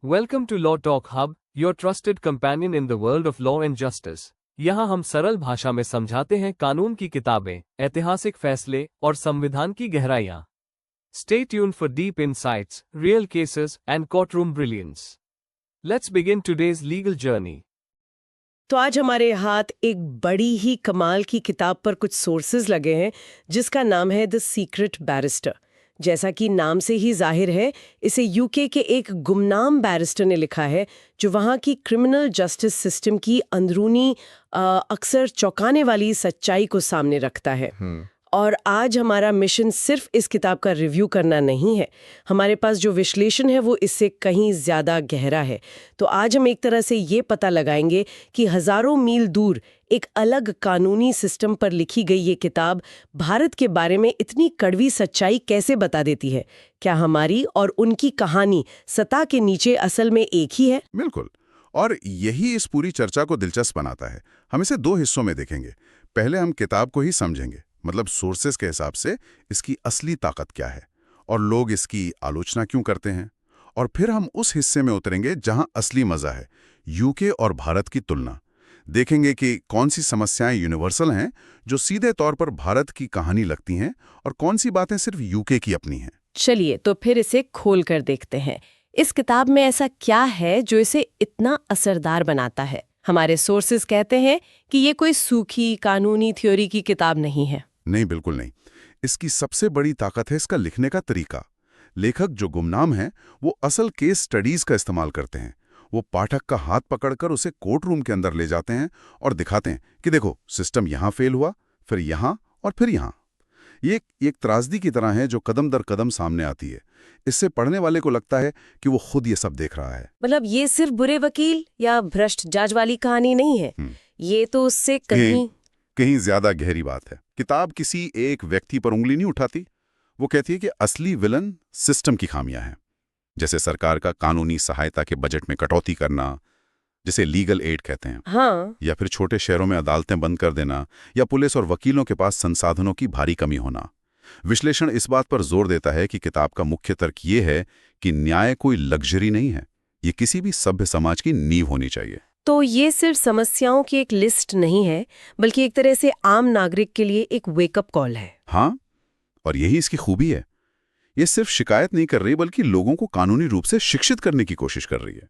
Welcome to Law Talk Hub, your trusted companion in the world of law and justice. यहाँ हम सरल भाषा में समझाते हैं कानून की किताबें, ऐतिहासिक फैसले और संविधान की गहराइयाँ. Stay tuned for deep insights, real cases, and courtroom brilliance. Let's begin today's legal journey. तो आज हमारे हाथ एक बड़ी ही कमाल की किताब पर कुछ सोर्सेज लगे हैं जिसका नाम है द सीक्रेट बैरिस्टर. जैसा कि नाम से ही जाहिर है, इसे यूके के एक गुमनाम बैरिस्टर ने लिखा है जो वहाँ की क्रिमिनल जस्टिस सिस्टम की अंदरूनी अक्सर चौंकाने वाली सच्चाई को सामने रखता है. और आज हमारा मिशन सिर्फ इस किताब का रिव्यू करना नहीं है. हमारे पास जो विश्लेषण है वो इससे कहीं ज़्यादा गहरा है. तो आज हम एक तरह से ये पता लगाएंगे कि हज़ारों मील दूर एक अलग कानूनी सिस्टम पर लिखी गई ये किताब भारत के बारे में इतनी कड़वी सच्चाई कैसे बता देती है. क्या हमारी और उनकी कहानी सतह के नीचे असल में एक ही है? बिल्कुल. और यही इस पूरी चर्चा को दिलचस्प बनाता है. हम इसे दो हिस्सों में देखेंगे. पहले हम किताब को ही समझेंगे, मतलब सोर्सेस के हिसाब से इसकी असली ताकत क्या है और लोग इसकी आलोचना क्यों करते हैं. और फिर हम उस हिस्से में उतरेंगे जहां असली मजा है, यूके और भारत की तुलना. देखेंगे कि कौन सी समस्याएं यूनिवर्सल हैं जो सीधे तौर पर भारत की कहानी लगती हैं और कौन सी बातें सिर्फ यूके की अपनी हैं. चलिए तो फिर इसे खोल कर देखते हैं. इस किताब में ऐसा क्या है जो इसे इतना असरदार बनाता है? हमारे सोर्सेस कहते हैं कि ये कोई सूखी कानूनी थ्योरी की किताब नहीं है. नहीं, बिल्कुल नहीं. इसकी सबसे बड़ी ताकत है इसका लिखने का तरीका. लेखक जो गुमनाम हैं वो असल केस स्टडीज का इस्तेमाल करते हैं. वो पाठक का हाथ पकड़कर उसे कोर्ट रूम के अंदर ले जाते हैं और दिखाते हैं कि देखो, सिस्टम यहाँ फेल हुआ, फिर यहाँ और फिर यहाँ. ये एक त्रासदी की तरह है जो कदम दर कदम सामने आती है. इससे पढ़ने वाले को लगता है कि वो खुद ये सब देख रहा है. मतलब ये सिर्फ बुरे वकील या भ्रष्ट जज वाली कहानी नहीं है. ये तो उससे कहीं ज्यादा गहरी बात है. किताब किसी एक व्यक्ति पर उंगली नहीं उठाती. वो कहती है कि असली विलन सिस्टम की खामियां हैं, जैसे सरकार का कानूनी सहायता के बजट में कटौती करना, जिसे लीगल एड कहते हैं. हाँ. या फिर छोटे शहरों में अदालतें बंद कर देना, या पुलिस और वकीलों के पास संसाधनों की भारी कमी होना. विश्लेषण इस बात पर जोर देता है कि किताब का मुख्य तर्क ये है कि न्याय कोई लग्जरी नहीं है, ये किसी भी सभ्य समाज की नींव होनी चाहिए. तो ये सिर्फ समस्याओं की एक लिस्ट नहीं है, बल्कि एक तरह से आम नागरिक के लिए एक वेकअप कॉल है. हाँ, और यही इसकी खूबी है. ये सिर्फ शिकायत नहीं कर रही, बल्कि लोगों को कानूनी रूप से शिक्षित करने की कोशिश कर रही है.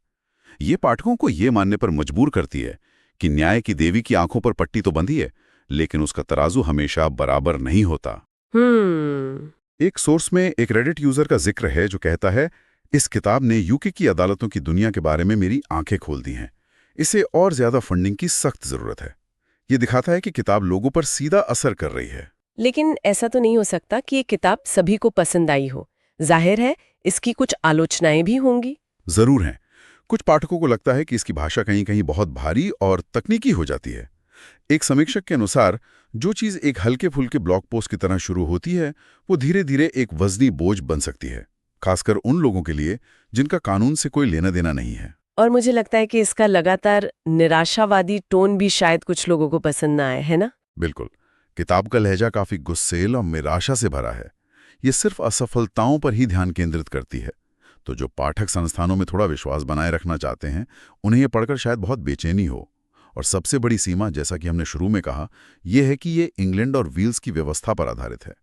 ये पाठकों को ये मानने पर मजबूर करती है कि न्याय की देवी की आंखों पर पट्टी तो बंधी है, लेकिन उसका तराजू हमेशा बराबर नहीं होता. एक सोर्स में एक रेडिट यूजर का जिक्र है जो कहता है, इस किताब ने यूके की अदालतों की दुनिया के बारे में मेरी आंखें खोल दी हैं. इसे और ज्यादा फंडिंग की सख्त जरूरत है. ये दिखाता है कि किताब लोगों पर सीधा असर कर रही है. लेकिन ऐसा तो नहीं हो सकता कि ये किताब सभी को पसंद आई हो. जाहिर है इसकी कुछ आलोचनाएं भी होंगी. जरूर हैं. कुछ पाठकों को लगता है कि इसकी भाषा कहीं कहीं बहुत भारी और तकनीकी हो जाती है. एक समीक्षक के अनुसार जो चीज एक हल्के फुल्के ब्लॉग पोस्ट की तरह शुरू होती है वो धीरे धीरे एक वजनी बोझ बन सकती है, खासकर उन लोगों के लिए जिनका कानून से कोई लेना देना नहीं है. और मुझे लगता है कि इसका लगातार निराशावादी टोन भी शायद कुछ लोगों को पसंद ना आए, है ना? बिल्कुल. किताब का लहजा काफी गुस्सेल और निराशा से भरा है. ये सिर्फ असफलताओं पर ही ध्यान केंद्रित करती है. तो जो पाठक संस्थानों में थोड़ा विश्वास बनाए रखना चाहते हैं, उन्हें ये पढ़कर शायद बहुत बेचैनी हो. और सबसे बड़ी सीमा, जैसा कि हमने शुरू में कहा, यह है कि ये इंग्लैंड और वेल्स की व्यवस्था पर आधारित है.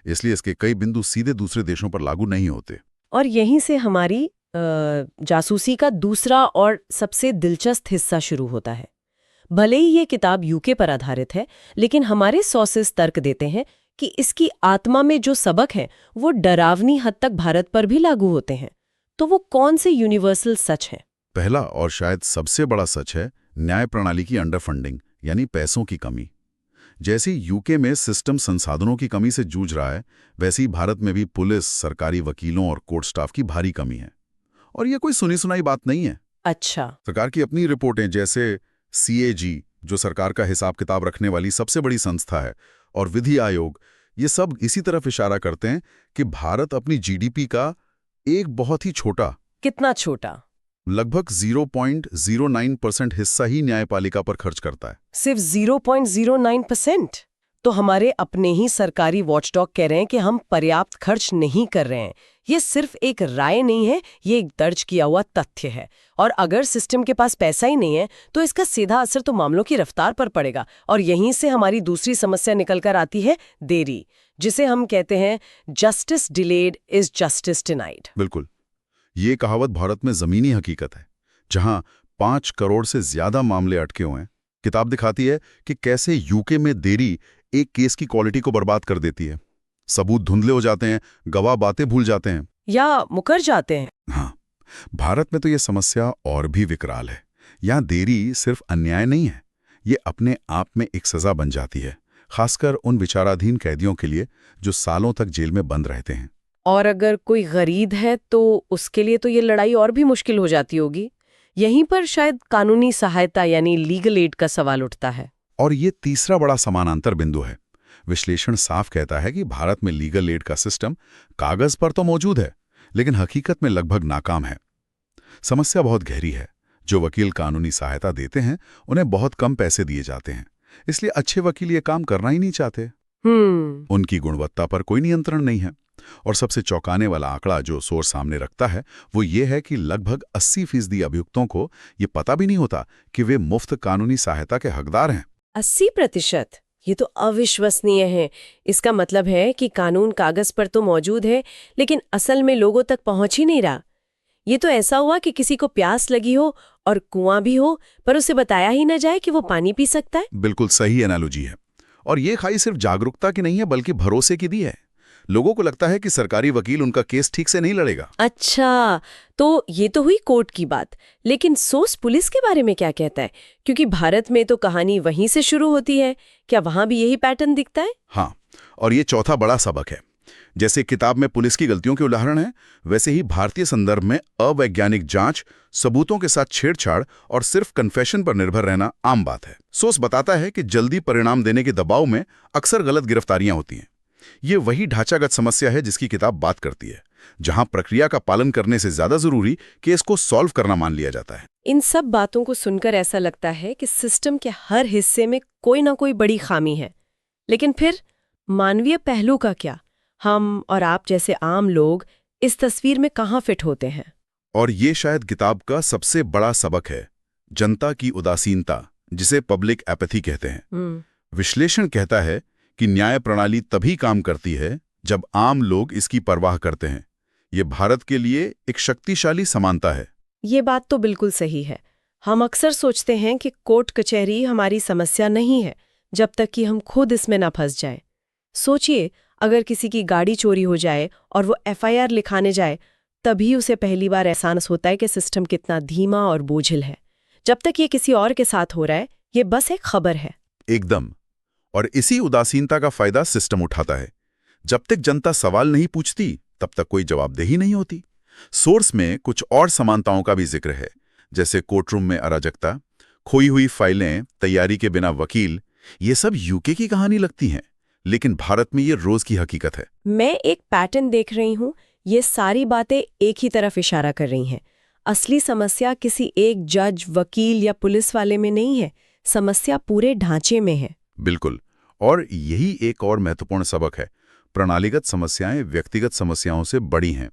इसलिए इसके कई बिंदु सीधे दूसरे देशों पर लागू नहीं होते. और यहीं से हमारी जासूसी का दूसरा और सबसे दिलचस्प हिस्सा शुरू होता है. भले ही ये किताब यूके पर आधारित है, लेकिन हमारे सोर्सेस तर्क देते हैं कि इसकी आत्मा में जो सबक हैं वो डरावनी हद तक भारत पर भी लागू होते हैं. तो वो कौन से यूनिवर्सल सच हैं? पहला और शायद सबसे बड़ा सच है न्याय प्रणाली की अंडर फंडिंग, यानी पैसों की कमी. जैसे यूके में सिस्टम संसाधनों की कमी से जूझ रहा है, वैसे ही भारत में भी पुलिस, सरकारी वकीलों और कोर्ट स्टाफ की भारी कमी है. और ये कोई सुनी सुनाई बात नहीं है. अच्छा. सरकार की अपनी रिपोर्टें, जैसे CAG, जो सरकार का हिसाब किताब रखने वाली सबसे बड़ी संस्था है, और विधि आयोग, ये सब इसी तरफ इशारा करते हैं कि भारत अपनी GDP का एक बहुत ही छोटा, कितना छोटा, लगभग 0.09% हिस्सा ही न्यायपालिका पर खर्च करता है. सिर्फ 0.09%? तो हमारे अपने ही सरकारी वॉचडॉग कह रहे हैं कि हम पर्याप्त खर्च नहीं कर रहे हैं. ये सिर्फ एक राय नहीं है, ये एक दर्ज किया हुआ तथ्य है। और अगर सिस्टम के पास पैसा ही नहीं है तो इसका सीधा असर तो मामलों की रफ्तार पर पड़ेगा। और यहीं से हमारी दूसरी समस्या निकल कर आती है, देरी, जिसे हम कहते हैं justice delayed is justice denied. बिल्कुल, ये कहावत भारत में जमीनी हकीकत है, जहां 5 करोड़ से ज्यादा मामले अटके हुए हैं। किताब दिखाती है कि कैसे यूके में देरी एक केस की क्वालिटी को बर्बाद कर देती है। सबूत धुंधले हो जाते हैं, गवाह बातें भूल जाते हैं या मुकर जाते हैं। हाँ, भारत में तो ये समस्या और भी विकराल है। यहाँ देरी सिर्फ अन्याय नहीं है, ये अपने आप में एक सजा बन जाती है, खासकर उन विचाराधीन कैदियों के लिए जो सालों तक जेल में बंद रहते हैं। और अगर कोई गरीब है तो उसके लिए तो ये लड़ाई और भी मुश्किल हो जाती होगी। यहीं पर शायद कानूनी सहायता यानी लीगल एड का सवाल उठता है। और ये तीसरा बड़ा समानांतर बिंदु है। विश्लेषण साफ कहता है कि भारत में लीगल एड का सिस्टम कागज पर तो मौजूद है, लेकिन हकीकत में लगभग नाकाम है। समस्या बहुत गहरी है। जो वकील कानूनी सहायता देते हैं उन्हें बहुत कम पैसे दिए जाते हैं, इसलिए अच्छे वकील ये काम करना ही नहीं चाहते। उनकी गुणवत्ता पर कोई नियंत्रण नहीं है। और सबसे चौंकाने वाला आंकड़ा जो सोर्स सामने रखता है वो ये है कि लगभग 80% अभियुक्तों को ये पता भी नहीं होता कि वे मुफ्त कानूनी सहायता के हकदार हैं। 80%? ये तो अविश्वसनीय है। इसका मतलब है कि कानून कागज पर तो मौजूद है, लेकिन असल में लोगों तक पहुंच ही नहीं रहा। ये तो ऐसा हुआ कि किसी को प्यास लगी हो और कुआं भी हो, पर उसे बताया ही न जाए कि वो पानी पी सकता है। बिल्कुल सही एनालॉजी है। और ये खाई सिर्फ जागरूकता की नहीं है, बल्कि भरोसे की दी है। लोगों को लगता है कि सरकारी वकील उनका केस ठीक से नहीं लड़ेगा। अच्छा, तो ये तो हुई कोर्ट की बात, लेकिन सोर्स पुलिस के बारे में क्या कहता है? क्योंकि भारत में तो कहानी वहीं से शुरू होती है। क्या वहां भी यही पैटर्न दिखता है? हाँ, और ये चौथा बड़ा सबक है। जैसे किताब में पुलिस की गलतियों के उदाहरण है, वैसे ही भारतीय संदर्भ में अवैज्ञानिक जांच, सबूतों के साथ छेड़छाड़ और सिर्फ कन्फेशन पर निर्भर रहना आम बात है। सोर्स बताता है कि जल्दी परिणाम देने के दबाव में अक्सर गलत गिरफ्तारियां होती हैं। ये वही ढांचागत समस्या है जिसकी किताब बात करती है, जहां प्रक्रिया का पालन करने से ज्यादा जरूरी केस को सॉल्व करना मान लिया जाता है। इन सब बातों को सुनकर ऐसा लगता है कि सिस्टम के हर हिस्से में कोई ना कोई बड़ी खामी है। लेकिन फिर मानवीय पहलू का क्या? हम और आप जैसे आम लोग इस तस्वीर में कहाँ फिट होते हैं? और ये शायद किताब का सबसे बड़ा सबक है, जनता की उदासीनता, जिसे पब्लिक एपैथी कहते हैं। विश्लेषण कहता है कि न्याय प्रणाली तभी काम करती है जब आम लोग इसकी परवाह करते हैं। ये भारत के लिए एक शक्तिशाली समानता है। ये बात तो बिल्कुल सही है। हम अक्सर सोचते हैं कि कोर्ट कचहरी हमारी समस्या नहीं है, जब तक कि हम खुद इसमें ना फंस जाए। सोचिए, अगर किसी की गाड़ी चोरी हो जाए और वो FIR लिखाने जाए, तभी उसे पहली बार एहसास होता है कि सिस्टम कितना धीमा और बोझिल है। जब तक ये किसी और के साथ हो रहा है, ये बस एक खबर है। एकदम। और इसी उदासीनता का फायदा सिस्टम उठाता है। जब तक जनता सवाल नहीं पूछती, तब तक कोई जवाबदेही नहीं होती। सोर्स में कुछ और समानताओं का भी जिक्र है, जैसे कोर्टरूम में अराजकता, खोई हुई फाइलें, तैयारी के बिना वकील। ये सब यूके की कहानी लगती हैं, लेकिन भारत में ये रोज की हकीकत है। मैं एक पैटर्न देख रही हूँ। ये सारी बातें एक ही तरफ इशारा कर रही हैं। असली समस्या किसी एक जज, वकील या पुलिस वाले में नहीं है। समस्या पूरे ढांचे में है। बिल्कुल। और यही एक और महत्वपूर्ण सबक है। प्रणालीगत समस्याएं व्यक्तिगत समस्याओं से बड़ी हैं।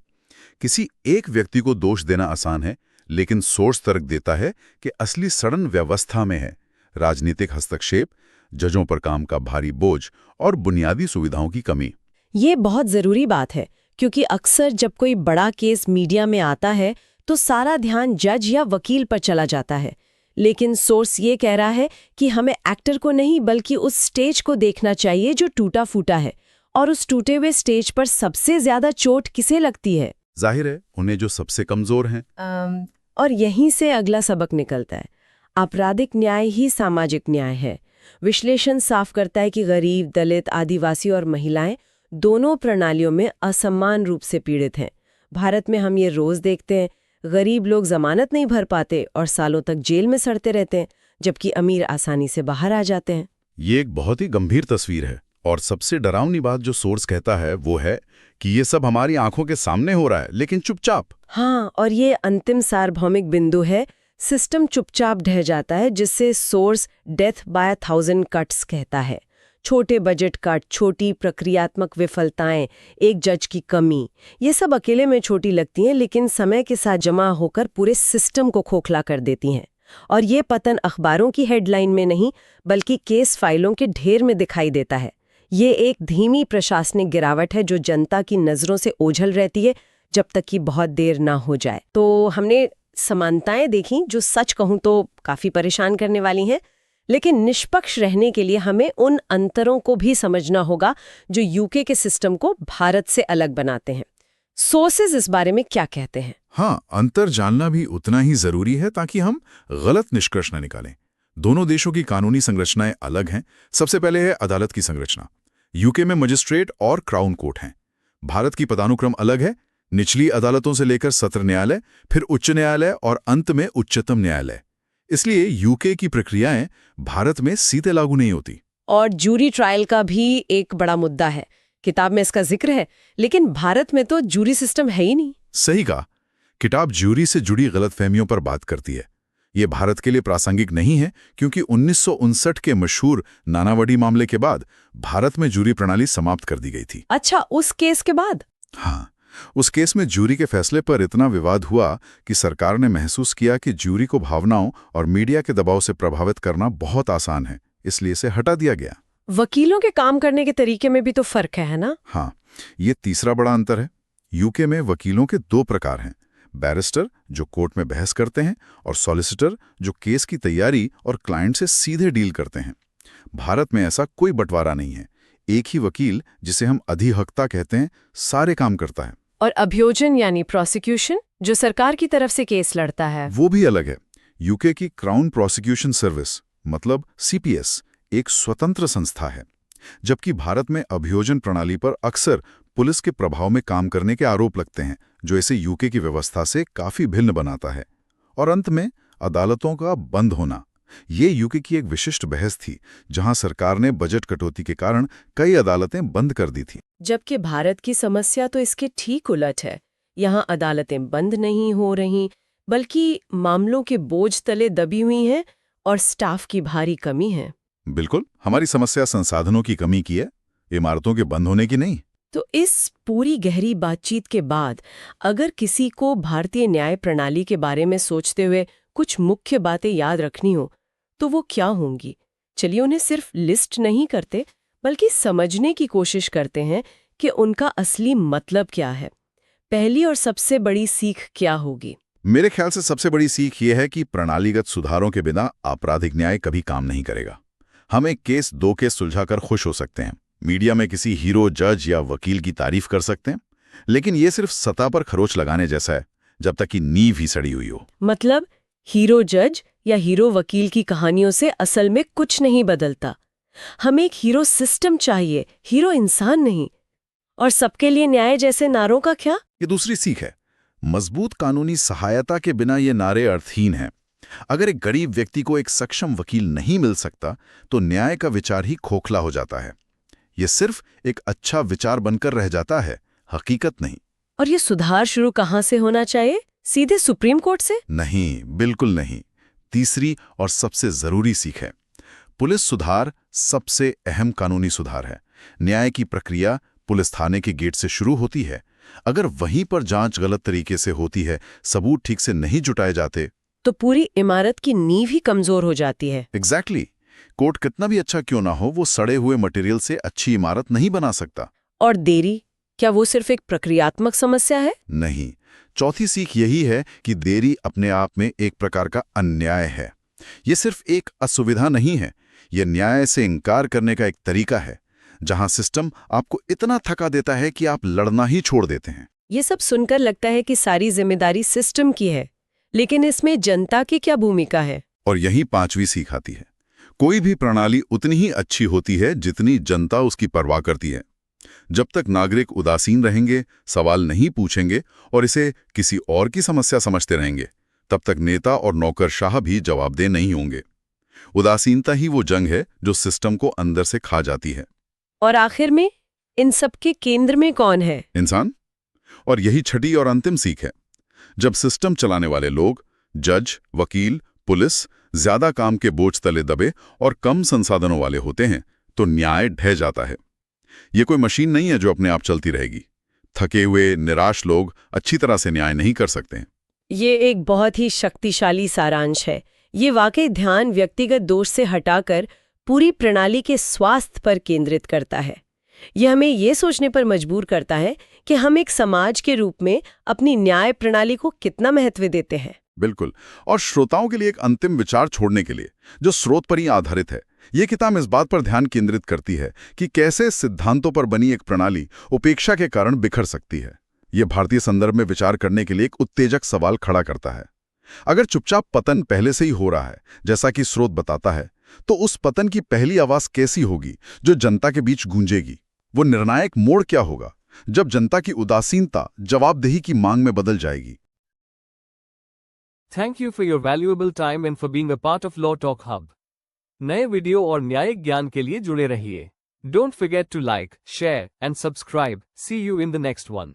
किसी एक व्यक्ति को दोष देना आसान है, लेकिन सोर्स तर्क देता है कि असली सड़न व्यवस्था में है। राजनीतिक हस्तक्षेप, जजों पर काम का भारी बोझ और बुनियादी सुविधाओं की कमी। ये बहुत जरूरी बात है, क्योंकि अक्सर जब कोई बड़ा केस मीडिया में आता है तो सारा ध्यान जज या वकील पर चला जाता है। लेकिन सोर्स ये कह रहा है कि हमें एक्टर को नहीं, बल्कि उस स्टेज को देखना चाहिए जो टूटा फूटा है। और उस टूटे हुए स्टेज पर सबसे ज्यादा चोट किसे लगती है? जाहिर है, उन्हें जो सबसे कमजोर हैं। और यहीं से अगला सबक निकलता है। आपराधिक न्याय ही सामाजिक न्याय है। विश्लेषण साफ करता है कि गरीब, दलित, आदिवासी और महिलाएं दोनों प्रणालियों में असमान रूप से पीड़ित हैं। भारत में हम ये रोज देखते हैं। गरीब लोग जमानत नहीं भर पाते और सालों तक जेल में सड़ते रहते हैं, जबकि अमीर आसानी से बाहर आ जाते हैं। ये एक बहुत ही गंभीर तस्वीर है। और सबसे डरावनी बात जो सोर्स कहता है वो है कि ये सब हमारी आंखों के सामने हो रहा है, लेकिन चुपचाप। हाँ, और ये अंतिम सार्वभौमिक बिंदु है। सिस्टम चुपचाप ढह जाता है, जिससे सोर्स डेथ बाय 1000 कट्स कहता है। छोटे बजट कट, छोटी प्रक्रियात्मक विफलताएं, एक जज की कमी, ये सब अकेले में छोटी लगती हैं, लेकिन समय के साथ जमा होकर पूरे सिस्टम को खोखला कर देती हैं। और ये पतन अखबारों की हेडलाइन में नहीं, बल्कि केस फाइलों के ढेर में दिखाई देता है। ये एक धीमी प्रशासनिक गिरावट है जो जनता की नज़रों से ओझल रहती है जब तक कि बहुत देर ना हो जाए। तो हमने समानताएं देखी जो सच कहूं तो काफ़ी परेशान करने वाली हैं, लेकिन निष्पक्ष रहने के लिए हमें उन अंतरों को भी समझना होगा जो यूके के सिस्टम को भारत से अलग बनाते हैं। सोर्सेज इस बारे में क्या कहते हैं? हाँ, अंतर जानना भी उतना ही जरूरी है ताकि हम गलत निष्कर्ष न निकालें। दोनों देशों की कानूनी संरचनाएं अलग हैं। सबसे पहले है अदालत की संरचना। यूके में मजिस्ट्रेट और क्राउन कोर्ट हैं। भारत की पदानुक्रम अलग है, निचली अदालतों से लेकर सत्र न्यायालय, फिर उच्च न्यायालय और अंत में उच्चतम न्यायालय। इसलिए यूके की प्रक्रियाएं भारत में सीधे लागू नहीं होती। और जूरी ट्रायल का भी एक बड़ा मुद्दा है। किताब में इसका जिक्र है, लेकिन भारत में तो जूरी सिस्टम है ही नहीं। सही कहा। किताब जूरी से जुड़ी गलतफहमियों पर बात करती है। ये भारत के लिए प्रासंगिक नहीं है क्योंकि 1959 के मशहूर नानावडी मामले के बाद भारत में जूरी प्रणाली समाप्त कर दी गई थी। अच्छा, उस केस के बाद? हाँ, उस केस में जूरी के फैसले पर इतना विवाद हुआ कि सरकार ने महसूस किया कि जूरी को भावनाओं और मीडिया के दबाव से प्रभावित करना बहुत आसान है, इसलिए इसे हटा दिया गया। वकीलों के काम करने के तरीके में भी तो फर्क है ना? हाँ, ये तीसरा बड़ा अंतर है। यूके में वकीलों के दो प्रकार हैं, बैरिस्टर जो कोर्ट में बहस करते हैं और सॉलिसिटर जो केस की तैयारी और क्लाइंट से सीधे डील करते हैं। भारत में ऐसा कोई बंटवारा नहीं है। एक ही वकील, जिसे हम अधिवक्ता कहते हैं, सारे काम करता है। और अभियोजन यानी प्रोसिक्यूशन, जो सरकार की तरफ से केस लड़ता है, वो भी अलग है। यूके की क्राउन प्रोसिक्यूशन सर्विस मतलब सीपीएस एक स्वतंत्र संस्था है, जबकि भारत में अभियोजन प्रणाली पर अक्सर पुलिस के प्रभाव में काम करने के आरोप लगते हैं, जो इसे यूके की व्यवस्था से काफी भिन्न बनाता है। और अंत में अदालतों का बंद होना। ये यूके की एक विशिष्ट बहस थी, जहां सरकार ने बजट कटौती के कारण कई अदालतें बंद कर दी थी। जबकि भारत की समस्या तो इसके ठीक उलट है। यहाँ अदालतें बंद नहीं हो रही, बल्कि मामलों के बोझ तले दबी हुई हैं और स्टाफ की भारी कमी है। बिल्कुल, हमारी समस्या संसाधनों की कमी की है, इमारतों के बंद होने की नहीं। तो इस पूरी गहरी बातचीत के बाद अगर किसी को भारतीय न्याय प्रणाली के बारे में सोचते हुए कुछ मुख्य बातें याद रखनी हो, तो वो क्या होंगी? चलिए उन्हें सिर्फ लिस्ट नहीं करते, बल्कि समझने की कोशिश करते हैं कि उनका असली मतलब क्या है। पहली और सबसे बड़ी सीख क्या होगी? मेरे ख्याल से सबसे बड़ी सीख ये है कि प्रणालीगत सुधारों के बिना आपराधिक न्याय कभी काम नहीं करेगा। हम एक केस, दो केस सुलझाकर खुश हो सकते हैं, मीडिया में किसी हीरो जज या वकील की तारीफ कर सकते हैं, लेकिन ये सिर्फ सतह पर खरोच लगाने जैसा है, जब तक कि नींव ही सड़ी हुई हो। मतलब हीरो जज या हीरो वकील की कहानियों से असल में कुछ नहीं बदलता। हमें एक हीरो सिस्टम चाहिए, हीरो इंसान नहीं। और सबके लिए न्याय जैसे नारों का क्या? ये दूसरी सीख है। मजबूत कानूनी सहायता के बिना ये नारे अर्थहीन हैं। अगर एक गरीब व्यक्ति को एक सक्षम वकील नहीं मिल सकता, तो न्याय का विचार ही खोखला हो जाता है। ये सिर्फ एक अच्छा विचार बनकर रह जाता है, हकीकत नहीं। और ये सुधार शुरू कहाँ से होना चाहिए? सीधे सुप्रीम कोर्ट से? नहीं, बिल्कुल नहीं। तीसरी और सबसे जरूरी सीख है, पुलिस सुधार सबसे अहम कानूनी सुधार है। न्याय की प्रक्रिया पुलिस थाने के गेट से शुरू होती है। अगर वहीं पर जांच गलत तरीके से होती है, सबूत ठीक से नहीं जुटाए जाते, तो पूरी इमारत की नींव ही कमजोर हो जाती है। एग्जैक्टली। कोर्ट कितना भी अच्छा क्यों ना हो, वो सड़े हुए मटेरियल से अच्छी इमारत नहीं बना सकता। और देरी, क्या वो सिर्फ एक प्रक्रियात्मक समस्या है? नहीं, चौथी सीख यही है कि देरी अपने आप में एक प्रकार का अन्याय है। ये सिर्फ एक असुविधा नहीं है, ये न्याय से इनकार करने का एक तरीका है, जहां सिस्टम आपको इतना थका देता है कि आप लड़ना ही छोड़ देते हैं। ये सब सुनकर लगता है कि सारी जिम्मेदारी सिस्टम की है, लेकिन इसमें जनता की क्या भूमिका है? और यही पांचवी सीख आती है। कोई भी प्रणाली उतनी ही अच्छी होती है जितनी जनता उसकी परवाह करती है। जब तक नागरिक उदासीन रहेंगे, सवाल नहीं पूछेंगे और इसे किसी और की समस्या समझते रहेंगे, तब तक नेता और नौकरशाह भी जवाबदेह नहीं होंगे। उदासीनता ही वो जंग है जो सिस्टम को अंदर से खा जाती है। और आखिर में इन सब के केंद्र में कौन है? इंसान। और यही छठी और अंतिम सीख है। जब सिस्टम चलाने वाले लोग, जज, वकील, पुलिस ज्यादा काम के बोझ तले दबे और कम संसाधनों वाले होते हैं, तो न्याय ढह जाता है। ये कोई मशीन नहीं है जो अपने आप चलती रहेगी। थके हुए, निराश लोग अच्छी तरह से न्याय नहीं कर सकते हैं। ये एक बहुत ही शक्तिशाली सारांश है। ये वाकई ध्यान व्यक्तिगत दोष से हटाकर पूरी प्रणाली के स्वास्थ्य पर केंद्रित करता है। ये हमें ये सोचने पर मजबूर करता है कि हम एक समाज के रूप में अपनी न्याय प्रणाली को कितना महत्व देते हैं। बिल्कुल। और श्रोताओं के लिए एक अंतिम विचार छोड़ने के लिए, जो स्रोत पर ही आधारित है, ये किताब इस बात पर ध्यान केंद्रित करती है कि कैसे सिद्धांतों पर बनी एक प्रणाली उपेक्षा के कारण बिखर सकती है। ये भारतीय संदर्भ में विचार करने के लिए एक उत्तेजक सवाल खड़ा करता है। अगर चुपचाप पतन पहले से ही हो रहा है, जैसा कि स्रोत बताता है, तो उस पतन की पहली आवाज कैसी होगी जो जनता के बीच गूंजेगी? वो निर्णायक मोड़ क्या होगा जब जनता की उदासीनता जवाबदेही की मांग में बदल जाएगी? Thank you for your valuable time and for being a part of Law Talk Hub. नए वीडियो और न्यायिक ज्ञान के लिए जुड़े रहिए। Don't forget to like, share and subscribe. See you in the next one.